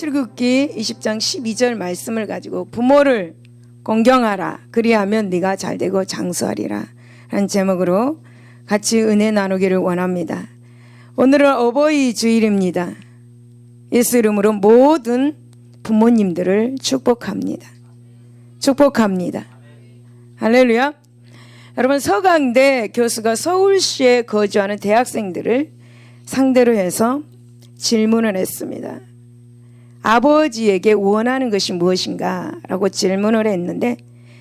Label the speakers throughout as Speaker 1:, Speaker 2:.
Speaker 1: 출애굽기 20장 12절 말씀을 가지고 부모를 공경하라 그리하면 네가 잘되고 장수하리라 라는 제목으로 같이 은혜 나누기를 원합니다. 오늘은 어버이 주일입니다. 예수 이름으로 모든 부모님들을 축복합니다. 축복합니다. 할렐루야. 여러분, 서강대 교수가 서울시에 거주하는 대학생들을 상대로 해서 질문을 했습니다. 아버지에게 원하는 것이 무엇인가? 라고 질문을 했는데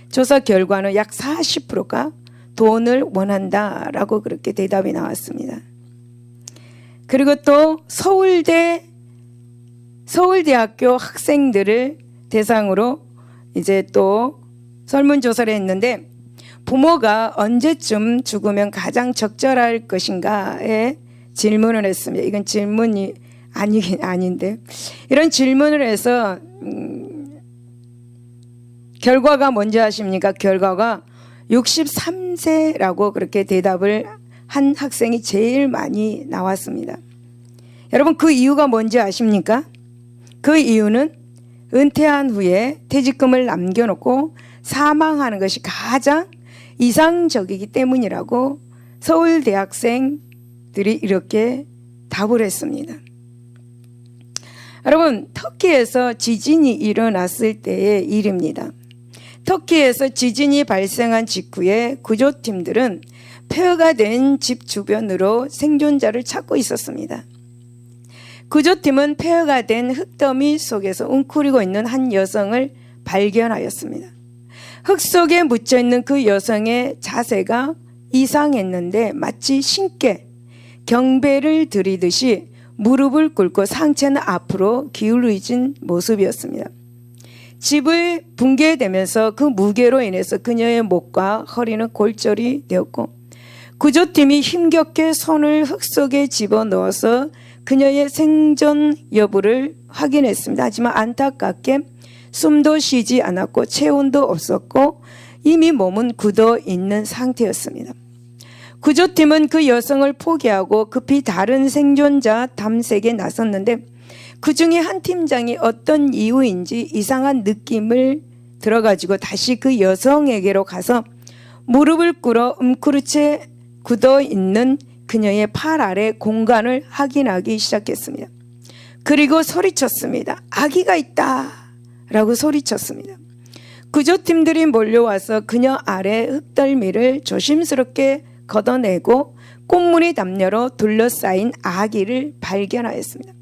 Speaker 1: 조사 결과는 약 40%가 돈을 원한다 라고 그렇게 대답이 나왔습니다. 그리고 또 서울대학교 학생들을 대상으로 이제 또 설문조사를 했는데 부모가 언제쯤 죽으면 가장 적절할 것인가에 질문을 했습니다. 이건 질문이 아니긴 아닌데 이런 질문을 해서 결과가 뭔지 아십니까? 결과가 63세라고 그렇게 대답을 한 학생이 제일 많이 나왔습니다. 여러분, 그 이유가 뭔지 아십니까? 그 이유는 은퇴한 후에 퇴직금을 남겨놓고 사망하는 것이 가장 이상적이기 때문이라고 서울대학생들이 이렇게 답을 했습니다. 여러분, 터키에서 지진이 일어났을 때의 일입니다. 터키에서 지진이 발생한 직후에 구조팀들은 폐허가 된 집 주변으로 생존자를 찾고 있었습니다. 구조팀은 폐허가 된 흙더미 속에서 웅크리고 있는 한 여성을 발견하였습니다. 흙 속에 묻혀있는 그 여성의 자세가 이상했는데 마치 신께 경배를 드리듯이 무릎을 꿇고 상체는 앞으로 기울어진 모습이었습니다. 집을 붕괴되면서 그 무게로 인해서 그녀의 목과 허리는 골절이 되었고 구조팀이 힘겹게 손을 흙 속에 집어넣어서 그녀의 생존 여부를 확인했습니다. 하지만 안타깝게 숨도 쉬지 않았고 체온도 없었고 이미 몸은 굳어 있는 상태였습니다. 구조팀은 그 여성을 포기하고 급히 다른 생존자 탐색에 나섰는데 그 중에 한 팀장이 어떤 이유인지 이상한 느낌을 들어가지고 다시 그 여성에게로 가서 무릎을 꿇어 움크르채 굳어 있는 그녀의 팔 아래 공간을 확인하기 시작했습니다. 그리고 소리쳤습니다. 아기가 있다 라고 소리쳤습니다. 구조팀들이 몰려와서 그녀 아래 흙덜미를 조심스럽게 걷어내고 꽃무늬 담요로 둘러싸인 아기를 발견하였습니다.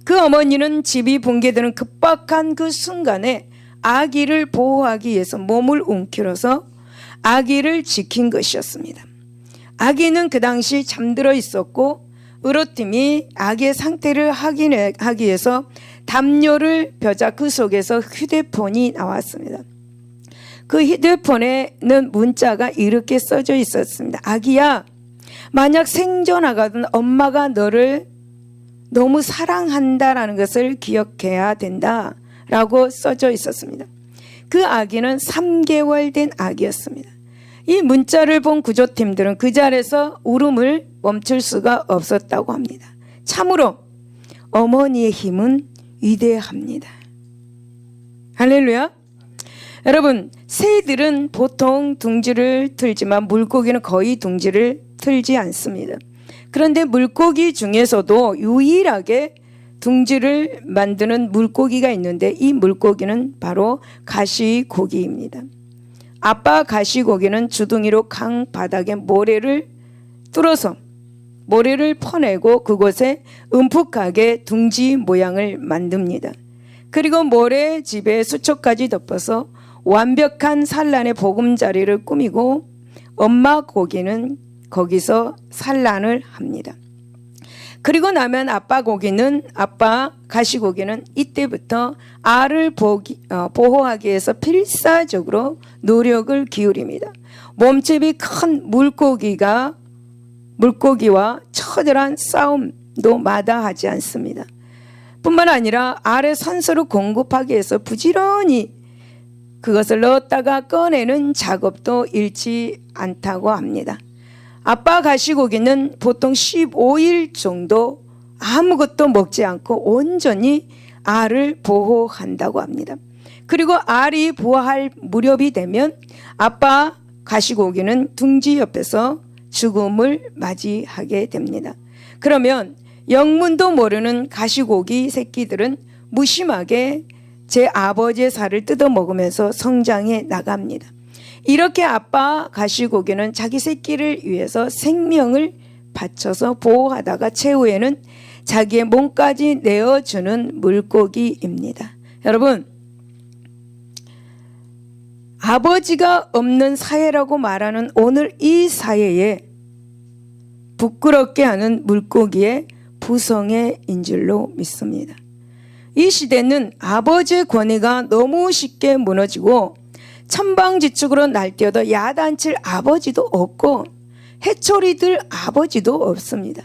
Speaker 1: 그 어머니는 집이 붕괴되는 급박한 그 순간에 아기를 보호하기 위해서 몸을 움켜서 아기를 지킨 것이었습니다. 아기는 그 당시 잠들어 있었고 의료팀이 아기의 상태를 확인하기 위해서 담요를 펴자 그 속에서 휴대폰이 나왔습니다. 그 휴대폰에는 문자가 이렇게 써져 있었습니다. 아기야, 만약 생존하거든 엄마가 너를 너무 사랑한다라는 것을 기억해야 된다 라고 써져 있었습니다. 그 아기는 3개월 된 아기였습니다. 이 문자를 본 구조팀들은 그 자리에서 울음을 멈출 수가 없었다고 합니다. 참으로 어머니의 힘은 위대합니다. 할렐루야. 여러분, 새들은 보통 둥지를 틀지만 물고기는 거의 둥지를 틀지 않습니다. 그런데 물고기 중에서도 유일하게 둥지를 만드는 물고기가 있는데 이 물고기는 바로 가시고기입니다. 아빠 가시고기는 주둥이로 강 바닥에 모래를 뚫어서 모래를 퍼내고 그곳에 움푹하게 둥지 모양을 만듭니다. 그리고 모래집에 수초까지 덮어서 완벽한 산란의 보금자리를 꾸미고 엄마 고기는 거기서 산란을 합니다. 그리고 나면 아빠 가시고기는 이때부터 알을 보호하기 위해서 필사적으로 노력을 기울입니다. 몸집이 큰 물고기와 처절한 싸움도 마다하지 않습니다. 뿐만 아니라 알의 산소를 공급하기 위해서 부지런히 그것을 넣었다가 꺼내는 작업도 잃지 않다고 합니다. 아빠 가시고기는 보통 15일 정도 아무것도 먹지 않고 온전히 알을 보호한다고 합니다. 그리고 알이 부화할 무렵이 되면 아빠 가시고기는 둥지 옆에서 죽음을 맞이하게 됩니다. 그러면 영문도 모르는 가시고기 새끼들은 무심하게 제 아버지의 살을 뜯어 먹으면서 성장해 나갑니다. 이렇게 아빠 가시고기는 자기 새끼를 위해서 생명을 바쳐서 보호하다가 최후에는 자기의 몸까지 내어주는 물고기입니다. 여러분, 아버지가 없는 사회라고 말하는 오늘 이 사회에 부끄럽게 하는 물고기의 부성의 인줄로 믿습니다. 이 시대는 아버지의 권위가 너무 쉽게 무너지고 천방지축으로 날뛰어도 야단칠 아버지도 없고 해초리들 아버지도 없습니다.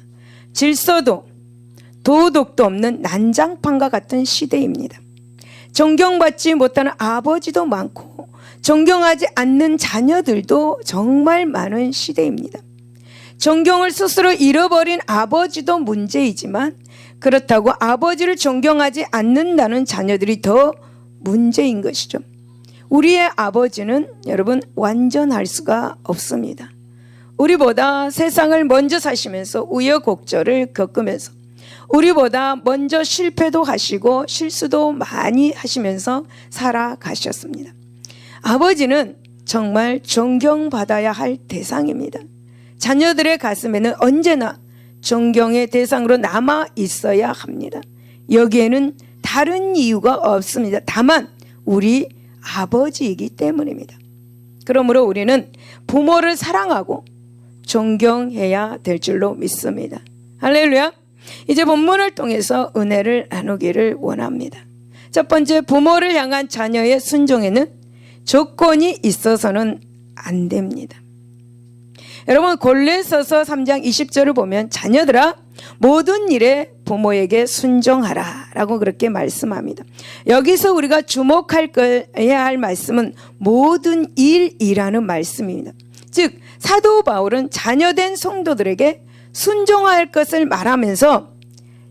Speaker 1: 질서도 도덕도 없는 난장판과 같은 시대입니다. 존경받지 못하는 아버지도 많고 존경하지 않는 자녀들도 정말 많은 시대입니다. 존경을 스스로 잃어버린 아버지도 문제이지만 그렇다고 아버지를 존경하지 않는다는 자녀들이 더 문제인 것이죠. 우리의 아버지는 여러분 완전할 수가 없습니다. 우리보다 세상을 먼저 사시면서 우여곡절을 겪으면서 우리보다 먼저 실패도 하시고 실수도 많이 하시면서 살아가셨습니다. 아버지는 정말 존경받아야 할 대상입니다. 자녀들의 가슴에는 언제나 존경의 대상으로 남아 있어야 합니다. 여기에는 다른 이유가 없습니다. 다만 우리 아버지이기 때문입니다. 그러므로 우리는 부모를 사랑하고 존경해야 될 줄로 믿습니다. 할렐루야. 이제 본문을 통해서 은혜를 나누기를 원합니다. 첫 번째, 부모를 향한 자녀의 순종에는 조건이 있어서는 안 됩니다. 여러분, 골로새서 3장 20절을 보면 자녀들아 모든 일에 부모에게 순종하라 라고 그렇게 말씀합니다. 여기서 우리가 주목해야 할 말씀은 모든 일이라는 말씀입니다. 즉 사도 바울은 자녀된 성도들에게 순종할 것을 말하면서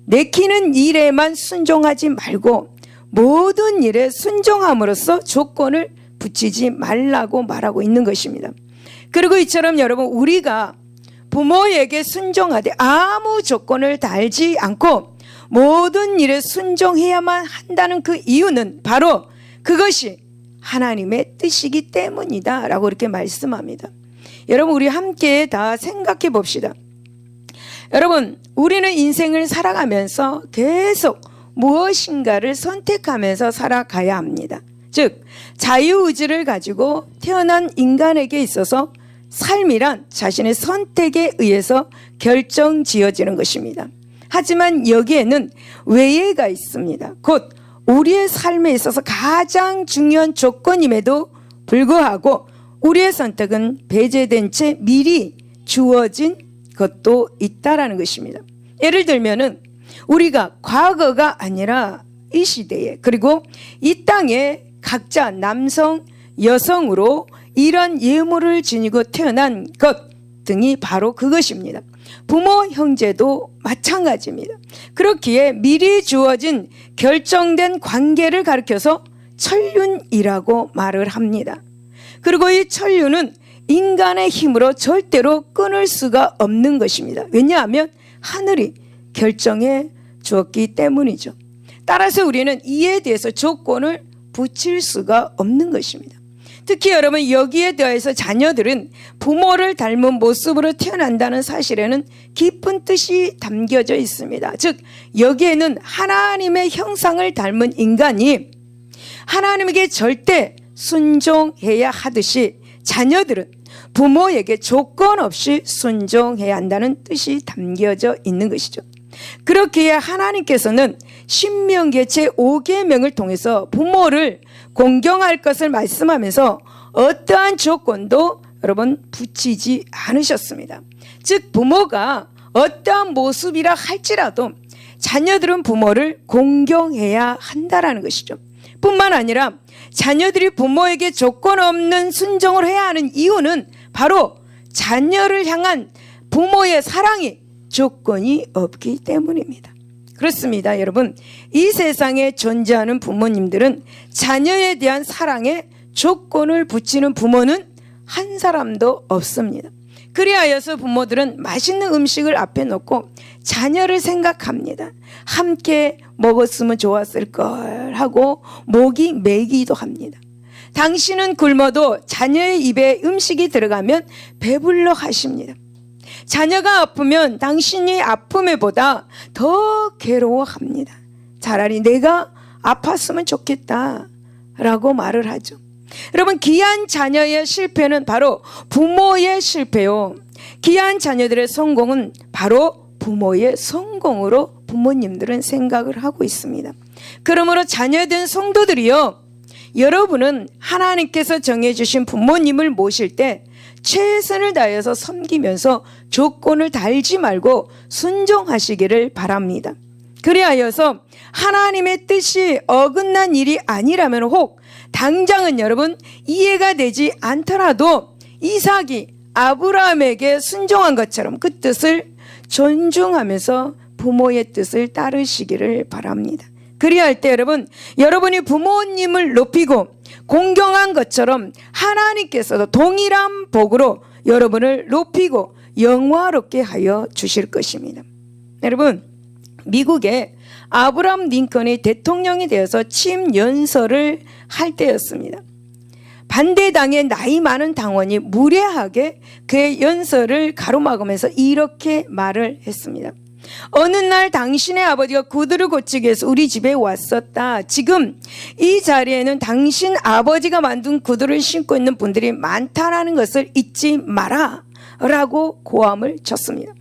Speaker 1: 내키는 일에만 순종하지 말고 모든 일에 순종함으로써 조건을 붙이지 말라고 말하고 있는 것입니다. 그리고 이처럼 여러분, 우리가 부모에게 순종하되 아무 조건을 달지 않고 모든 일에 순종해야만 한다는 그 이유는 바로 그것이 하나님의 뜻이기 때문이다 라고 이렇게 말씀합니다. 여러분, 우리 함께 다 생각해 봅시다. 여러분, 우리는 인생을 살아가면서 계속 무엇인가를 선택하면서 살아가야 합니다. 즉 자유의지를 가지고 태어난 인간에게 있어서 삶이란 자신의 선택에 의해서 결정지어지는 것입니다. 하지만 여기에는 외예가 있습니다. 곧 우리의 삶에 있어서 가장 중요한 조건임에도 불구하고 우리의 선택은 배제된 채 미리 주어진 것도 있다라는 것입니다. 예를 들면은 우리가 과거가 아니라 이 시대에 그리고 이 땅에 각자 남성, 여성으로 이런 예물을 지니고 태어난 것 등이 바로 그것입니다. 부모, 형제도 마찬가지입니다. 그렇기에 미리 주어진 결정된 관계를 가리켜서 천륜이라고 말을 합니다. 그리고 이 천륜은 인간의 힘으로 절대로 끊을 수가 없는 것입니다. 왜냐하면 하늘이 결정해 주었기 때문이죠. 따라서 우리는 이에 대해서 조건을 붙일 수가 없는 것입니다. 특히 여러분, 여기에 대해서 자녀들은 부모를 닮은 모습으로 태어난다는 사실에는 깊은 뜻이 담겨져 있습니다. 즉 여기에는 하나님의 형상을 닮은 인간이 하나님에게 절대 순종해야 하듯이 자녀들은 부모에게 조건 없이 순종해야 한다는 뜻이 담겨져 있는 것이죠. 그렇기에 하나님께서는 신명기 제5계명을 통해서 부모를 공경할 것을 말씀하면서 어떠한 조건도 여러분 붙이지 않으셨습니다. 즉 부모가 어떠한 모습이라 할지라도 자녀들은 부모를 공경해야 한다라는 것이죠. 뿐만 아니라 자녀들이 부모에게 조건 없는 순종을 해야 하는 이유는 바로 자녀를 향한 부모의 사랑이 조건이 없기 때문입니다. 그렇습니다. 여러분, 이 세상에 존재하는 부모님들은 자녀에 대한 사랑에 조건을 붙이는 부모는 한 사람도 없습니다. 그리하여서 부모들은 맛있는 음식을 앞에 놓고 자녀를 생각합니다. 함께 먹었으면 좋았을 걸 하고 목이 메기도 합니다. 당신은 굶어도 자녀의 입에 음식이 들어가면 배불러 하십니다. 자녀가 아프면 당신이 아픔에 보다 더 괴로워합니다. 차라리 내가 아팠으면 좋겠다 라고 말을 하죠. 여러분, 귀한 자녀의 실패는 바로 부모의 실패요, 귀한 자녀들의 성공은 바로 부모의 성공으로 부모님들은 생각을 하고 있습니다. 그러므로 자녀된 성도들이요, 여러분은 하나님께서 정해주신 부모님을 모실 때 최선을 다해서 섬기면서 조건을 달지 말고 순종하시기를 바랍니다. 그리하여서 하나님의 뜻이 어긋난 일이 아니라면, 혹 당장은 여러분 이해가 되지 않더라도 이삭이 아브라함에게 순종한 것처럼 그 뜻을 존중하면서 부모의 뜻을 따르시기를 바랍니다. 그리할 때 여러분이 부모님을 높이고 공경한 것처럼 하나님께서도 동일한 복으로 여러분을 높이고 영화롭게 하여 주실 것입니다. 여러분, 미국에 아브라함 링컨이 대통령이 되어서 취임 연설을 할 때였습니다. 반대당의 나이 많은 당원이 무례하게 그의 연설을 가로막으면서 이렇게 말을 했습니다. 어느 날 당신의 아버지가 구두를 고치기 위해서 우리 집에 왔었다. 지금 이 자리에는 당신 아버지가 만든 구두를 신고 있는 분들이 많다라는 것을 잊지 마라 라고 고함을 쳤습니다.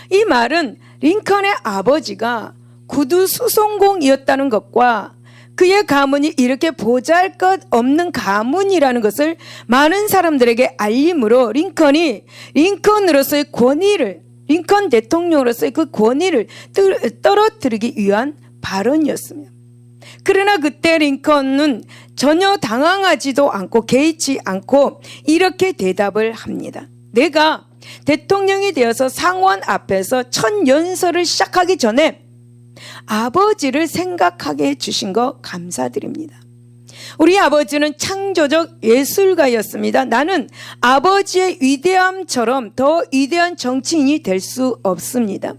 Speaker 1: 이 말은 링컨의 아버지가 구두 수송공이었다는 것과 그의 가문이 이렇게 보잘것없는 가문이라는 것을 많은 사람들에게 알림으로 링컨으로서의 권위를, 링컨 대통령으로서의 그 권위를 떨어뜨리기 위한 발언이었습니다. 그러나 그때 링컨은 전혀 당황하지도 않고 개의치 않고 이렇게 대답을 합니다. 내가 대통령이 되어서 상원 앞에서 첫 연설을 시작하기 전에 아버지를 생각하게 해주신 거 감사드립니다. 우리 아버지는 창조적 예술가였습니다. 나는 아버지의 위대함처럼 더 위대한 정치인이 될 수 없습니다.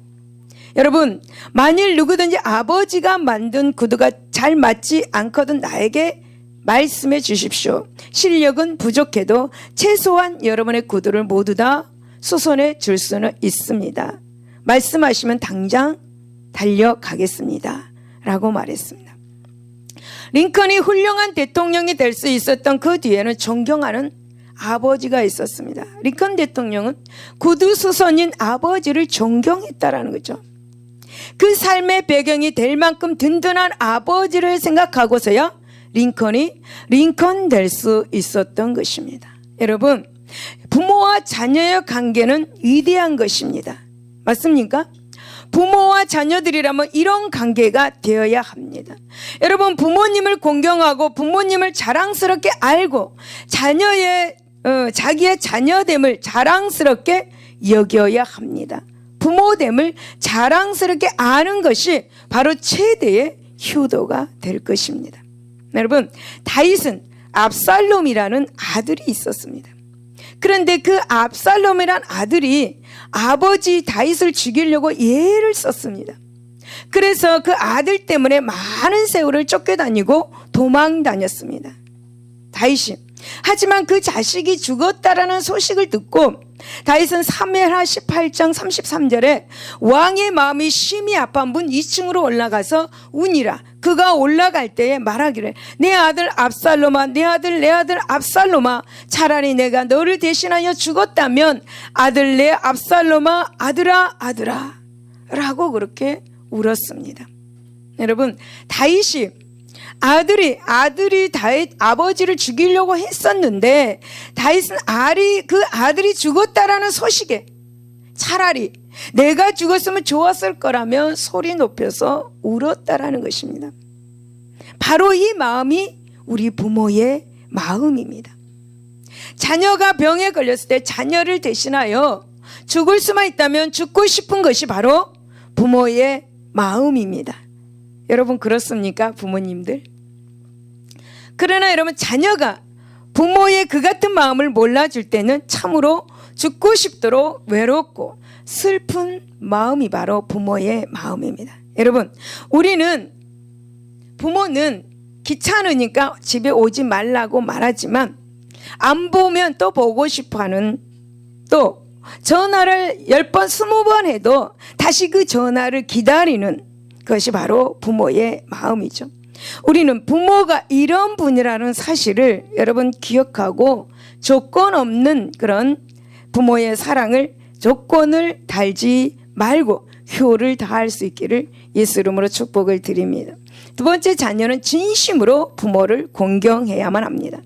Speaker 1: 여러분, 만일 누구든지 아버지가 만든 구두가 잘 맞지 않거든 나에게 말씀해 주십시오. 실력은 부족해도 최소한 여러분의 구두를 모두 다 수선해 줄 수는 있습니다. 말씀하시면 당장 달려가겠습니다 라고 말했습니다. 링컨이 훌륭한 대통령이 될 수 있었던 그 뒤에는 존경하는 아버지가 있었습니다. 링컨 대통령은 구두 수선인 아버지를 존경했다라는 거죠. 그 삶의 배경이 될 만큼 든든한 아버지를 생각하고서야 링컨이 링컨 될 수 있었던 것입니다. 여러분, 부모와 자녀의 관계는 위대한 것입니다. 맞습니까? 부모와 자녀들이라면 이런 관계가 되어야 합니다. 여러분, 부모님을 공경하고 부모님을 자랑스럽게 알고 자기의 자녀됨을 자랑스럽게 여겨야 합니다. 부모됨을 자랑스럽게 아는 것이 바로 최대의 효도가 될 것입니다. 여러분, 다윗은 압살롬이라는 아들이 있었습니다. 그런데 그 압살롬이란 아들이 아버지 다윗을 죽이려고 예를 썼습니다. 그래서 그 아들 때문에 많은 세월을 쫓겨다니고 도망 다녔습니다. 다윗이. 하지만 그 자식이 죽었다라는 소식을 듣고 다윗은 사무엘하 18장 33절에 왕의 마음이 심히 아파 문 2층으로 올라가서 우니라. 그가 올라갈 때에 말하기를 내 아들 압살롬아, 내 아들 압살롬아, 차라리 내가 너를 대신하여 죽었다면 아들 내 압살롬아, 아들아 라고 그렇게 울었습니다. 여러분, 다윗이 아들이 다윗 아버지를 죽이려고 했었는데 다윗은 그 아들이 죽었다라는 소식에 차라리 내가 죽었으면 좋았을 거라며 소리 높여서 울었다라는 것입니다. 바로 이 마음이 우리 부모의 마음입니다. 자녀가 병에 걸렸을 때 자녀를 대신하여 죽을 수만 있다면 죽고 싶은 것이 바로 부모의 마음입니다. 여러분 그렇습니까? 부모님들. 그러나 여러분 자녀가 부모의 그 같은 마음을 몰라줄 때는 참으로 죽고 싶도록 외롭고 슬픈 마음이 바로 부모의 마음입니다. 여러분 부모는 귀찮으니까 집에 오지 말라고 말하지만 안 보면 또 보고 싶어하는, 또 전화를 10번 20번 해도 다시 그 전화를 기다리는 것이 바로 부모의 마음이죠. 우리는 부모가 이런 분이라는 사실을 여러분 기억하고 조건 없는 그런 부모의 사랑을 조건을 달지 말고 효를 다할 수 있기를 예수 이름으로 축복을 드립니다. 두 번째, 자녀는 진심으로 부모를 공경해야만 합니다.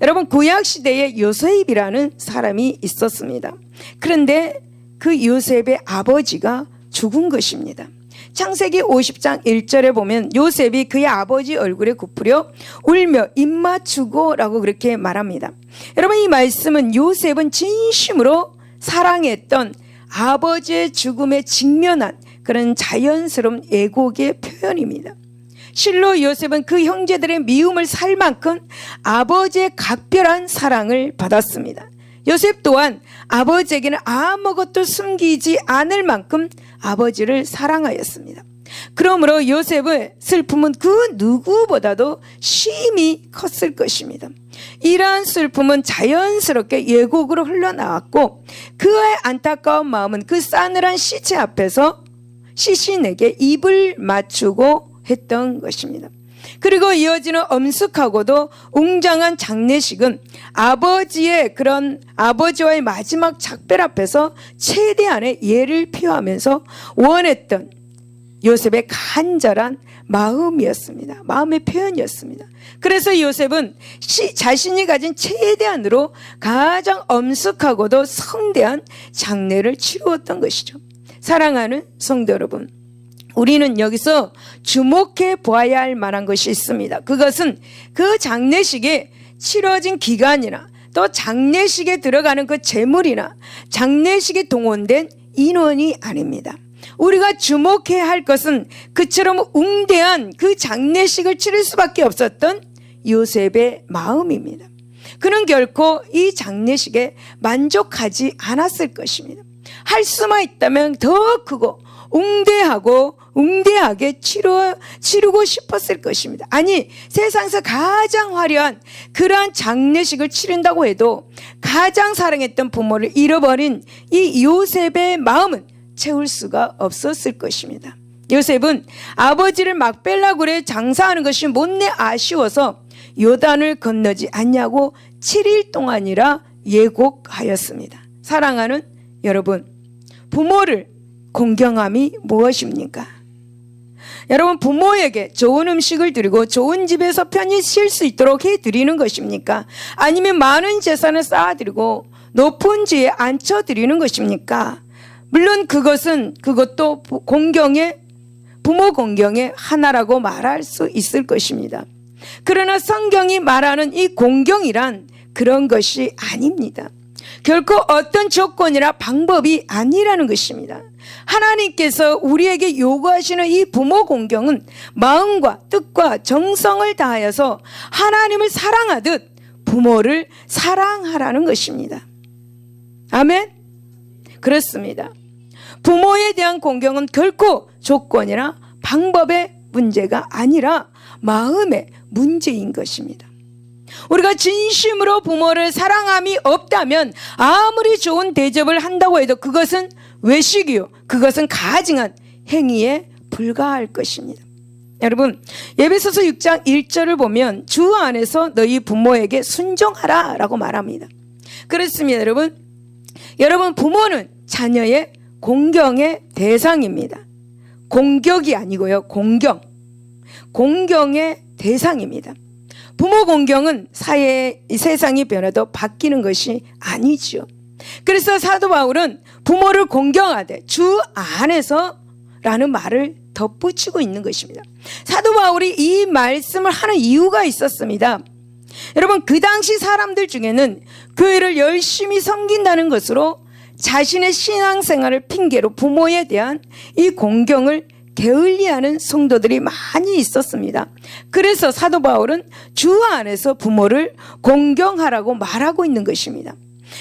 Speaker 1: 여러분 구약시대에 요셉이라는 사람이 있었습니다. 그런데 그 요셉의 아버지가 죽은 것입니다. 창세기 50장 1절에 보면 요셉이 그의 아버지 얼굴에 굽으려 울며 입 맞추고 라고 그렇게 말합니다. 여러분 이 말씀은 요셉은 진심으로 사랑했던 아버지의 죽음에 직면한 그런 자연스러운 애곡의 표현입니다. 실로 요셉은 그 형제들의 미움을 살 만큼 아버지의 각별한 사랑을 받았습니다. 요셉 또한 아버지에게는 아무것도 숨기지 않을 만큼 아버지를 사랑하였습니다. 그러므로 요셉의 슬픔은 그 누구보다도 심히 컸을 것입니다. 이러한 슬픔은 자연스럽게 예곡으로 흘러나왔고 그의 안타까운 마음은 그 싸늘한 시체 앞에서 시신에게 입을 맞추고 했던 것입니다. 그리고 이어지는 엄숙하고도 웅장한 장례식은 아버지와의 마지막 작별 앞에서 최대한의 예를 표하면서 원했던 요셉의 간절한 마음이었습니다. 마음의 표현이었습니다. 그래서 요셉은 자신이 가진 최대한으로 가장 엄숙하고도 성대한 장례를 치루었던 것이죠. 사랑하는 성도 여러분, 우리는 여기서 주목해 보아야 할 만한 것이 있습니다. 그것은 그 장례식에 치러진 기간이나 또 장례식에 들어가는 그 재물이나 장례식에 동원된 인원이 아닙니다. 우리가 주목해야 할 것은 그처럼 웅대한 그 장례식을 치를 수밖에 없었던 요셉의 마음입니다. 그는 결코 이 장례식에 만족하지 않았을 것입니다. 할 수만 있다면 더 크고 웅대하게 치르고 싶었을 것입니다. 아니, 세상에서 가장 화려한 그러한 장례식을 치른다고 해도 가장 사랑했던 부모를 잃어버린 이 요셉의 마음은 채울 수가 없었을 것입니다. 요셉은 아버지를 막벨라굴에 장사하는 것이 못내 아쉬워서 요단을 건너지 않냐고 7일 동안이라 예곡하였습니다. 사랑하는 여러분, 부모를 공경함이 무엇입니까? 여러분 부모에게 좋은 음식을 드리고 좋은 집에서 편히 쉴 수 있도록 해드리는 것입니까? 아니면 많은 재산을 쌓아드리고 높은 지에 앉혀드리는 것입니까? 물론 그것도 부모 공경의 하나라고 말할 수 있을 것입니다. 그러나 성경이 말하는 이 공경이란 그런 것이 아닙니다. 결코 어떤 조건이나 방법이 아니라는 것입니다. 하나님께서 우리에게 요구하시는 이 부모 공경은 마음과 뜻과 정성을 다하여서 하나님을 사랑하듯 부모를 사랑하라는 것입니다. 아멘? 그렇습니다. 부모에 대한 공경은 결코 조건이나 방법의 문제가 아니라 마음의 문제인 것입니다. 우리가 진심으로 부모를 사랑함이 없다면 아무리 좋은 대접을 한다고 해도 그것은 외식이요, 그것은 가증한 행위에 불과할 것입니다. 여러분, 에베소서 6장 1절을 보면 주 안에서 너희 부모에게 순종하라 라고 말합니다. 그렇습니다. 여러분 부모는 자녀의 공경의 대상입니다. 공격이 아니고요, 공경의 대상입니다. 부모 공경은 세상이 변해도 바뀌는 것이 아니죠. 그래서 사도 바울은 부모를 공경하되 주 안에서 라는 말을 덧붙이고 있는 것입니다. 사도 바울이 이 말씀을 하는 이유가 있었습니다. 여러분 그 당시 사람들 중에는 교회를 열심히 섬긴다는 것으로 자신의 신앙생활을 핑계로 부모에 대한 이 공경을 게을리하는 성도들이 많이 있었습니다. 그래서 사도 바울은 주 안에서 부모를 공경하라고 말하고 있는 것입니다.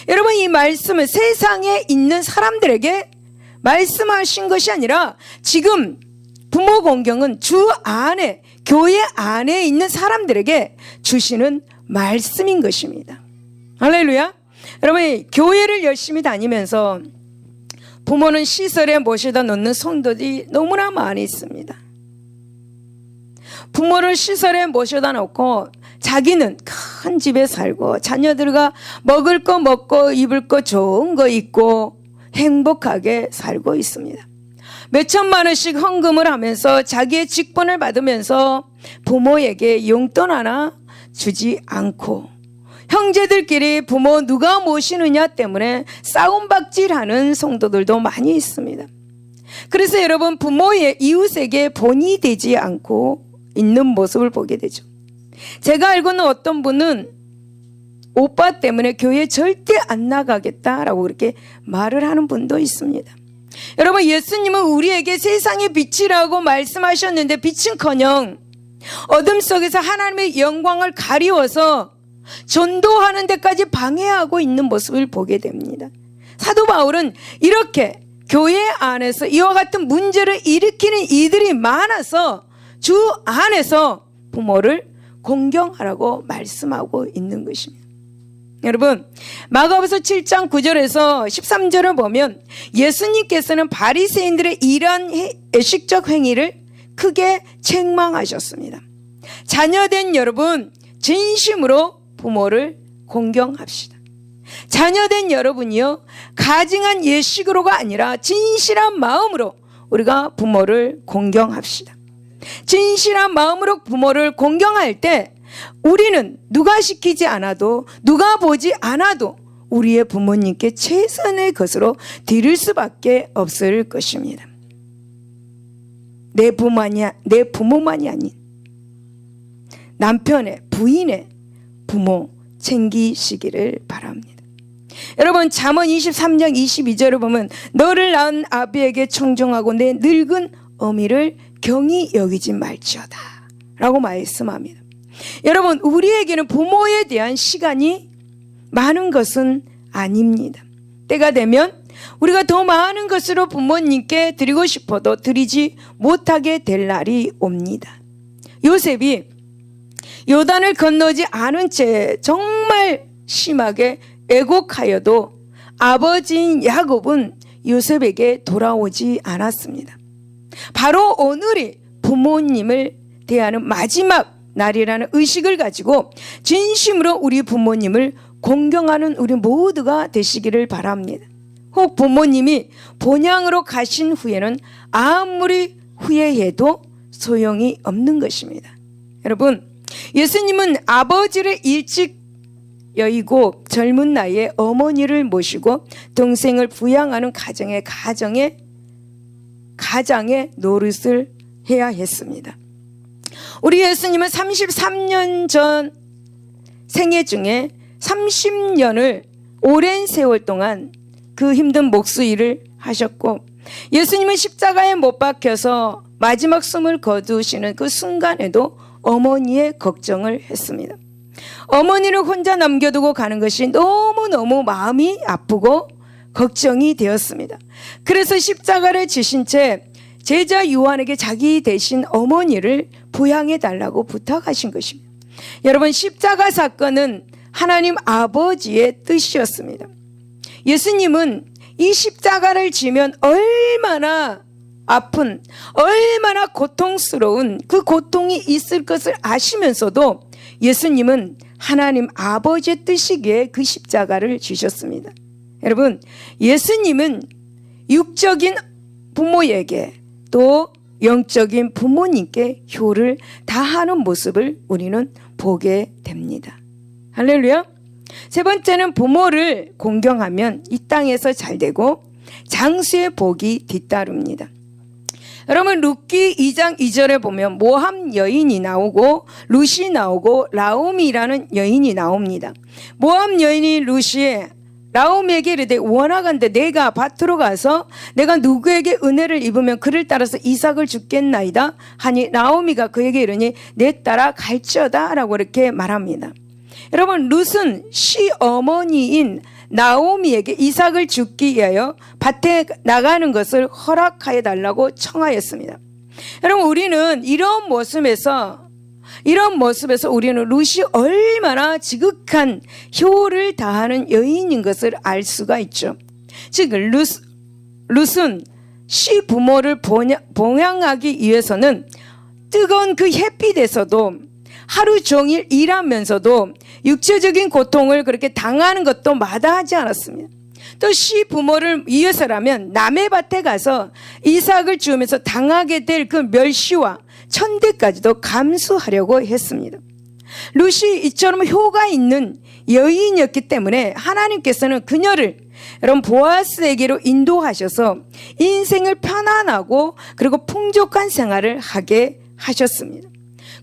Speaker 1: 여러분, 이 말씀은 세상에 있는 사람들에게 말씀하신 것이 아니라 지금 부모 공경은 주 안에, 교회 안에 있는 사람들에게 주시는 말씀인 것입니다. 할렐루야. 여러분, 교회를 열심히 다니면서 부모는 시설에 모셔다 놓는 성도들이 너무나 많이 있습니다. 부모를 시설에 모셔다 놓고 자기는 큰 집에 살고 자녀들과 먹을 거 먹고 입을 거 좋은 거 입고 행복하게 살고 있습니다. 몇천만 원씩 헌금을 하면서 자기의 직분을 받으면서 부모에게 용돈 하나 주지 않고 형제들끼리 부모 누가 모시느냐 때문에 싸움박질하는 성도들도 많이 있습니다. 그래서 여러분, 부모의 이웃에게 본이 되지 않고 있는 모습을 보게 되죠. 제가 알고는 어떤 분은 오빠 때문에 교회 절대 안 나가겠다라고 그렇게 말을 하는 분도 있습니다. 여러분, 예수님은 우리에게 세상의 빛이라고 말씀하셨는데 빛은커녕 어둠 속에서 하나님의 영광을 가리워서 전도하는 데까지 방해하고 있는 모습을 보게 됩니다. 사도 바울은 이렇게 교회 안에서 이와 같은 문제를 일으키는 이들이 많아서 주 안에서 부모를 공경하라고 말씀하고 있는 것입니다. 여러분, 마가복음 7장 9절에서 13절을 보면 예수님께서는 바리새인들의 이러한 애식적 행위를 크게 책망하셨습니다. 자녀된 여러분, 진심으로 부모를 공경합시다. 자녀된 여러분이요, 가증한 예식으로가 아니라 진실한 마음으로 우리가 부모를 공경합시다. 진실한 마음으로 부모를 공경할 때 우리는 누가 시키지 않아도, 누가 보지 않아도 우리의 부모님께 최선의 것으로 드릴 수밖에 없을 것입니다. 내 부모만이 아닌 남편의, 부인의 부모 챙기시기를 바랍니다. 여러분, 잠언 23장 22절을 보면 너를 낳은 아비에게 청종하고 내 늙은 어미를 경히 여기지 말지어다 라고 말씀합니다. 여러분, 우리에게는 부모에 대한 시간이 많은 것은 아닙니다. 때가 되면 우리가 더 많은 것으로 부모님께 드리고 싶어도 드리지 못하게 될 날이 옵니다. 요셉이 요단을 건너지 않은 채 정말 심하게 애곡하여도 아버지인 야곱은 요셉에게 돌아오지 않았습니다. 바로 오늘이 부모님을 대하는 마지막 날이라는 의식을 가지고 진심으로 우리 부모님을 공경하는 우리 모두가 되시기를 바랍니다. 혹 부모님이 본향으로 가신 후에는 아무리 후회해도 소용이 없는 것입니다. 여러분, 예수님은 아버지를 일찍 여의고 젊은 나이에 어머니를 모시고 동생을 부양하는 가장의 노릇을 해야 했습니다. 우리 예수님은 33년 전 생애 중에 30년을 오랜 세월 동안 그 힘든 목수 일을 하셨고, 예수님은 십자가에 못 박혀서 마지막 숨을 거두시는 그 순간에도 어머니의 걱정을 했습니다. 어머니를 혼자 남겨두고 가는 것이 너무너무 마음이 아프고 걱정이 되었습니다. 그래서 십자가를 지신 채 제자 요한에게 자기 대신 어머니를 부양해 달라고 부탁하신 것입니다. 여러분, 십자가 사건은 하나님 아버지의 뜻이었습니다. 예수님은 이 십자가를 지면 얼마나 아픈, 얼마나 고통스러운 그 고통이 있을 것을 아시면서도 예수님은 하나님 아버지의 뜻이기에 그 십자가를 지셨습니다. 여러분, 예수님은 육적인 부모에게 또 영적인 부모님께 효를 다하는 모습을 우리는 보게 됩니다. 할렐루야. 세 번째는 부모를 공경하면 이 땅에서 잘되고 장수의 복이 뒤따릅니다. 여러분, 룻기 2장 2절에 보면 모함 여인이 나오고 룻이 나오고 라움이라는 여인이 나옵니다. 모함 여인이 룻이 나오미에게 이르되 원하건대 내가 밭으로 가서 내가 누구에게 은혜를 입으면 그를 따라서 이삭을 주겠나이다 하니 나오미가 그에게 이르니 내 따라 갈지어다 라고 이렇게 말합니다. 여러분, 룻은 시어머니인 나오미에게 이삭을 주기 위하여 밭에 나가는 것을 허락하여 달라고 청하였습니다. 여러분, 우리는 이런 모습에서 우리는 룻이 얼마나 지극한 효를 다하는 여인인 것을 알 수가 있죠. 즉 룻은 시부모를 봉양하기 위해서는 뜨거운 그 햇빛에서도 하루 종일 일하면서도 육체적인 고통을 그렇게 당하는 것도 마다하지 않았습니다. 또 시부모를 위해서라면 남의 밭에 가서 이삭을 주우면서 당하게 될 그 멸시와 천대까지도 감수하려고 했습니다. 룻이 이처럼 효가 있는 여인이었기 때문에 하나님께서는 그녀를 여러분 보아스에게로 인도하셔서 인생을 편안하고 그리고 풍족한 생활을 하게 하셨습니다.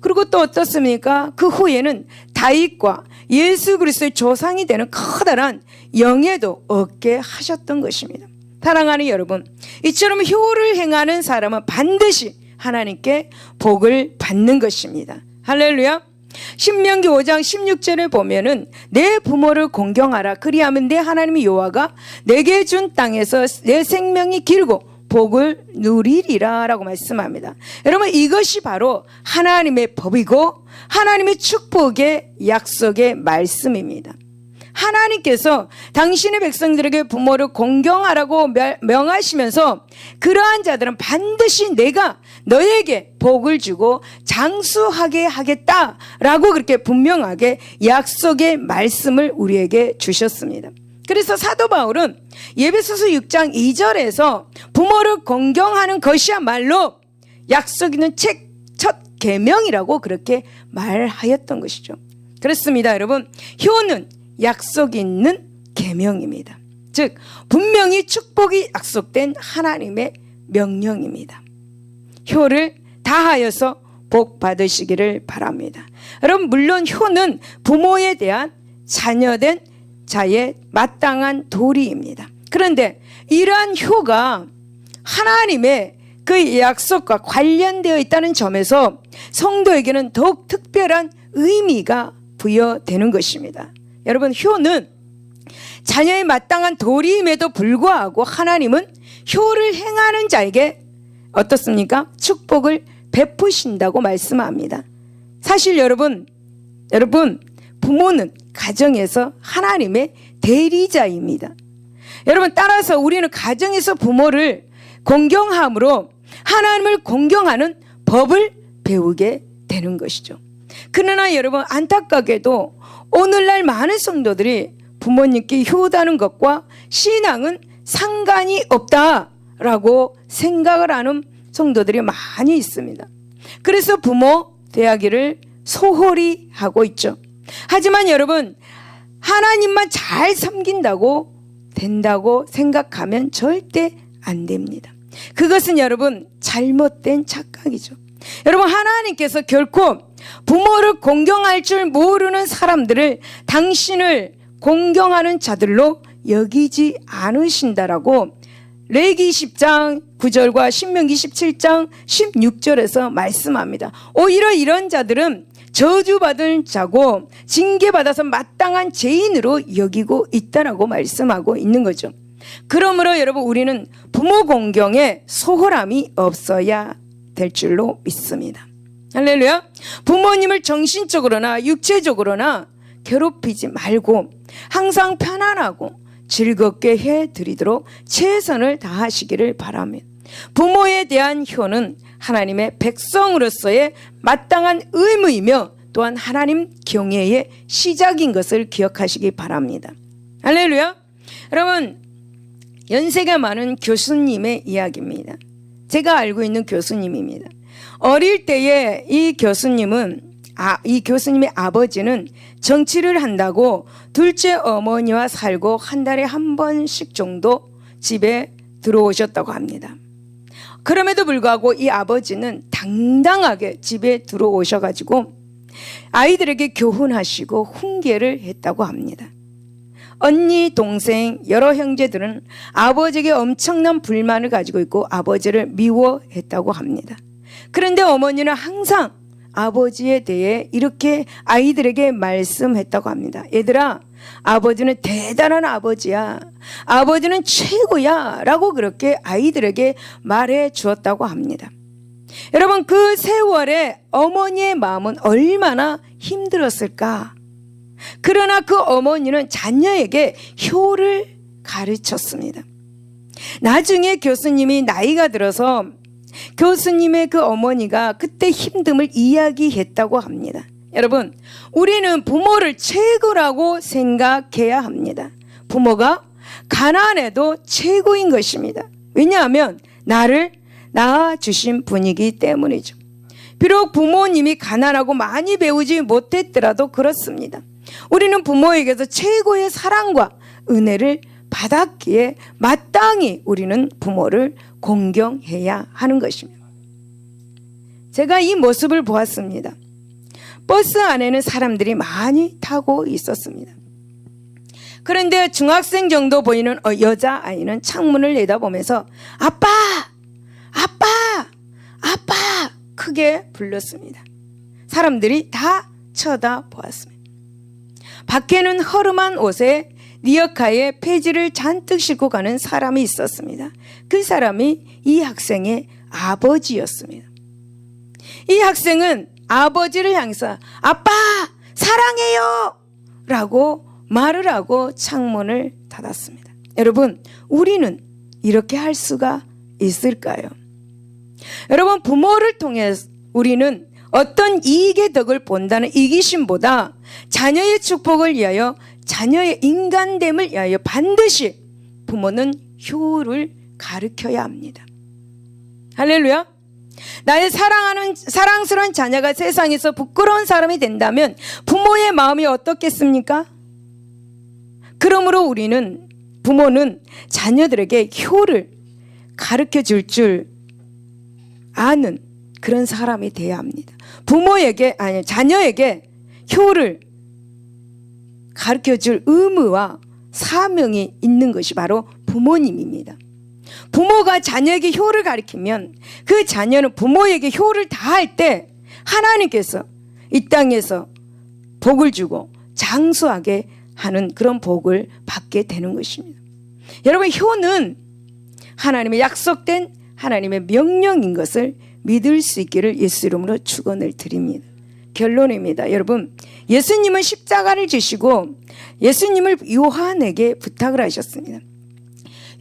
Speaker 1: 그리고 또 어떻습니까? 그 후에는 다윗과 예수 그리스도의 조상이 되는 커다란 영예도 얻게 하셨던 것입니다. 사랑하는 여러분, 이처럼 효를 행하는 사람은 반드시 하나님께 복을 받는 것입니다. 할렐루야. 신명기 5장 16절에 보면은 내 부모를 공경하라 그리하면 내 하나님 여호와가 내게 준 땅에서 내 생명이 길고 복을 누리리라 라고 말씀합니다. 여러분, 이것이 바로 하나님의 법이고 하나님의 축복의 약속의 말씀입니다. 하나님께서 당신의 백성들에게 부모를 공경하라고 명하시면서 그러한 자들은 반드시 내가 너에게 복을 주고 장수하게 하겠다라고 그렇게 분명하게 약속의 말씀을 우리에게 주셨습니다. 그래서 사도 바울은 에베소서 6장 2절에서 부모를 공경하는 것이야말로 약속 있는 첫 계명이라고 그렇게 말하였던 것이죠. 그렇습니다. 여러분, 효는 약속 있는 계명입니다. 즉 분명히 축복이 약속된 하나님의 명령입니다. 효를 다하여서 복 받으시기를 바랍니다. 여러분, 물론 효는 부모에 대한 자녀된 자의 마땅한 도리입니다. 그런데 이러한 효가 하나님의 그 약속과 관련되어 있다는 점에서 성도에게는 더욱 특별한 의미가 부여되는 것입니다. 여러분, 효는 자녀의 마땅한 도리임에도 불구하고 하나님은 효를 행하는 자에게 어떻습니까? 축복을 베푸신다고 말씀합니다. 사실 여러분, 부모는 가정에서 하나님의 대리자입니다. 여러분, 따라서 우리는 가정에서 부모를 공경함으로 하나님을 공경하는 법을 배우게 되는 것이죠. 그러나 여러분, 안타깝게도 오늘날 많은 성도들이 부모님께 효다는 것과 신앙은 상관이 없다라고 생각을 하는 성도들이 많이 있습니다. 그래서 부모 대하기를 소홀히 하고 있죠. 하지만 여러분, 하나님만 잘 섬긴다고 된다고 생각하면 절대 안 됩니다. 그것은 여러분 잘못된 착각이죠. 여러분, 하나님께서 결코 부모를 공경할 줄 모르는 사람들을 당신을 공경하는 자들로 여기지 않으신다라고 레위기 10장 9절과 신명기 17장 16절에서 말씀합니다. 오히려 이런 자들은 저주받은 자고 징계받아서 마땅한 죄인으로 여기고 있다라고 말씀하고 있는 거죠. 그러므로 여러분, 우리는 부모 공경에 소홀함이 없어야 될 줄로 믿습니다. 할렐루야. 부모님을 정신적으로나 육체적으로나 괴롭히지 말고 항상 편안하고 즐겁게 해드리도록 최선을 다하시기를 바랍니다. 부모에 대한 효는 하나님의 백성으로서의 마땅한 의무이며 또한 하나님 경외의 시작인 것을 기억하시기 바랍니다. 할렐루야. 여러분, 연세가 많은 교수님의 이야기입니다. 제가 알고 있는 교수님입니다. 어릴 때에 이 교수님의 아버지는 정치를 한다고 둘째 어머니와 살고 한 달에 한 번씩 정도 집에 들어오셨다고 합니다. 그럼에도 불구하고 이 아버지는 당당하게 집에 들어오셔가지고 아이들에게 교훈하시고 훈계를 했다고 합니다. 언니, 동생, 여러 형제들은 아버지에게 엄청난 불만을 가지고 있고 아버지를 미워했다고 합니다. 그런데 어머니는 항상 아버지에 대해 이렇게 아이들에게 말씀했다고 합니다. 얘들아, 아버지는 대단한 아버지야. 아버지는 최고야. 라고 그렇게 아이들에게 말해 주었다고 합니다. 여러분, 그 세월에 어머니의 마음은 얼마나 힘들었을까? 그러나 그 어머니는 자녀에게 효를 가르쳤습니다. 나중에 교수님이 나이가 들어서 교수님의 그 어머니가 그때 힘듦을 이야기했다고 합니다. 여러분, 우리는 부모를 최고라고 생각해야 합니다. 부모가 가난해도 최고인 것입니다. 왜냐하면 나를 낳아주신 분이기 때문이죠. 비록 부모님이 가난하고 많이 배우지 못했더라도 그렇습니다. 우리는 부모에게서 최고의 사랑과 은혜를 받았기에 마땅히 우리는 부모를 공경해야 하는 것입니다. 제가 이 모습을 보았습니다. 버스 안에는 사람들이 많이 타고 있었습니다. 그런데 중학생 정도 보이는 여자아이는 창문을 내다보면서 아빠! 아빠! 아빠! 크게 불렀습니다. 사람들이 다 쳐다보았습니다. 밖에는 허름한 옷에 리어카에 폐지를 잔뜩 싣고 가는 사람이 있었습니다. 그 사람이 이 학생의 아버지였습니다. 이 학생은 아버지를 향해서 아빠 사랑해요 라고 말을 하고 창문을 닫았습니다. 여러분, 우리는 이렇게 할 수가 있을까요? 여러분, 부모를 통해 우리는 어떤 이익의 덕을 본다는 이기심보다 자녀의 축복을 위하여, 자녀의 인간됨을 위하여 반드시 부모는 효를 가르쳐야 합니다. 할렐루야. 나의 사랑스러운 자녀가 세상에서 부끄러운 사람이 된다면 부모의 마음이 어떻겠습니까? 그러므로 부모는 자녀들에게 효를 가르쳐 줄 줄 아는 그런 사람이 되어야 합니다. 자녀에게 효를 가르쳐 줄 의무와 사명이 있는 것이 바로 부모님입니다. 부모가 자녀에게 효를 가르치면 그 자녀는 부모에게 효를 다할 때 하나님께서 이 땅에서 복을 주고 장수하게 하는 그런 복을 받게 되는 것입니다. 여러분, 효는 하나님의 약속된 하나님의 명령인 것을 믿을 수 있기를 예수 이름으로 축원을 드립니다. 결론입니다. 여러분, 예수님은 십자가를 지시고 예수님을 요한에게 부탁을 하셨습니다.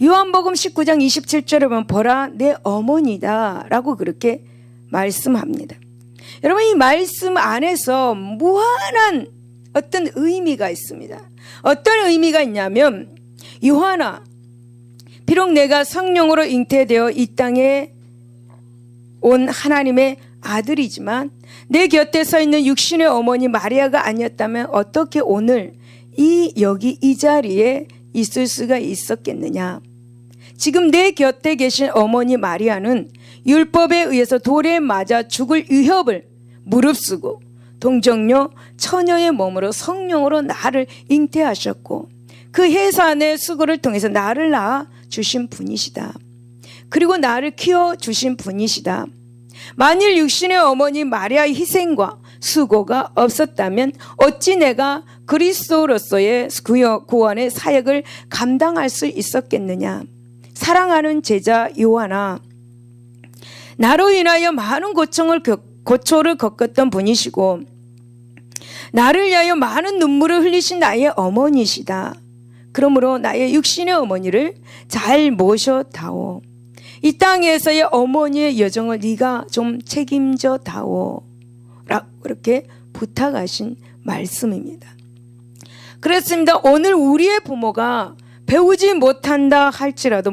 Speaker 1: 요한복음 19장 27절에 보면 보라 내 어머니다 라고 그렇게 말씀합니다. 여러분, 이 말씀 안에서 무한한 어떤 의미가 있습니다. 어떤 의미가 있냐면, 요한아, 비록 내가 성령으로 잉태되어 이 땅에 온 하나님의 아들이지만 내 곁에 서 있는 육신의 어머니 마리아가 아니었다면 어떻게 오늘 여기 이 자리에 있을 수가 있었겠느냐. 지금 내 곁에 계신 어머니 마리아는 율법에 의해서 돌에 맞아 죽을 위협을 무릅쓰고 동정녀 처녀의 몸으로 성령으로 나를 잉태하셨고 그 해산의 수고를 통해서 나를 낳아 주신 분이시다. 그리고 나를 키워 주신 분이시다. 만일 육신의 어머니 마리아의 희생과 수고가 없었다면 어찌 내가 그리스도로서의 구원의 사역을 감당할 수 있었겠느냐. 사랑하는 제자 요한아, 나로 인하여 많은 고초를 겪었던 분이시고 나를 위하여 많은 눈물을 흘리신 나의 어머니시다. 그러므로 나의 육신의 어머니를 잘 모셔다오. 이 땅에서의 어머니의 여정을 네가 좀 책임져 다오 라고 그렇게 부탁하신 말씀입니다. 그렇습니다. 오늘 우리의 부모가 배우지 못했다 할지라도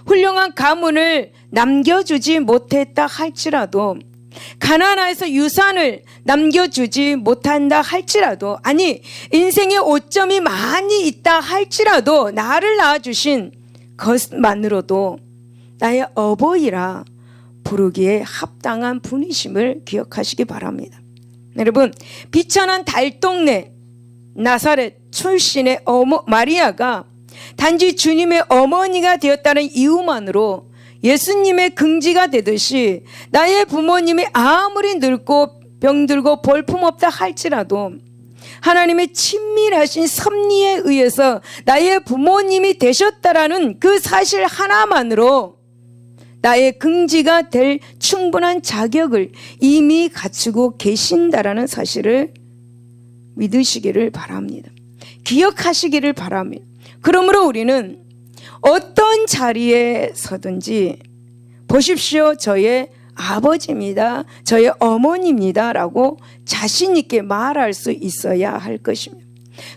Speaker 1: 훌륭한 가문을 남겨주지 못했다 할지라도 가나안에서 유산을 남겨주지 못한다 할지라도 아니 인생의 오점이 많이 있다 할지라도 나를 낳아주신 것만으로도 나의 어버이라 부르기에 합당한 분이심을 기억하시기 바랍니다. 여러분, 비천한 달동네 나사렛 출신의 마리아가 단지 주님의 어머니가 되었다는 이유만으로 예수님의 긍지가 되듯이 나의 부모님이 아무리 늙고 병들고 볼품없다 할지라도 하나님의 친밀하신 섭리에 의해서 나의 부모님이 되셨다라는 그 사실 하나만으로 나의 긍지가 될 충분한 자격을 이미 갖추고 계신다라는 사실을 믿으시기를 바랍니다. 기억하시기를 바랍니다. 그러므로 우리는 어떤 자리에 서든지 보십시오, 저의 아버지입니다, 저의 어머니입니다 라고 자신 있게 말할 수 있어야 할 것입니다.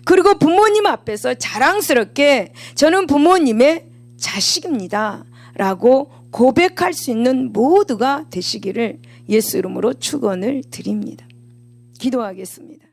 Speaker 1: 그리고 부모님 앞에서 자랑스럽게 저는 부모님의 자식입니다 라고 고백할 수 있는 모두가 되시기를 예수 이름으로 축원을 드립니다. 기도하겠습니다.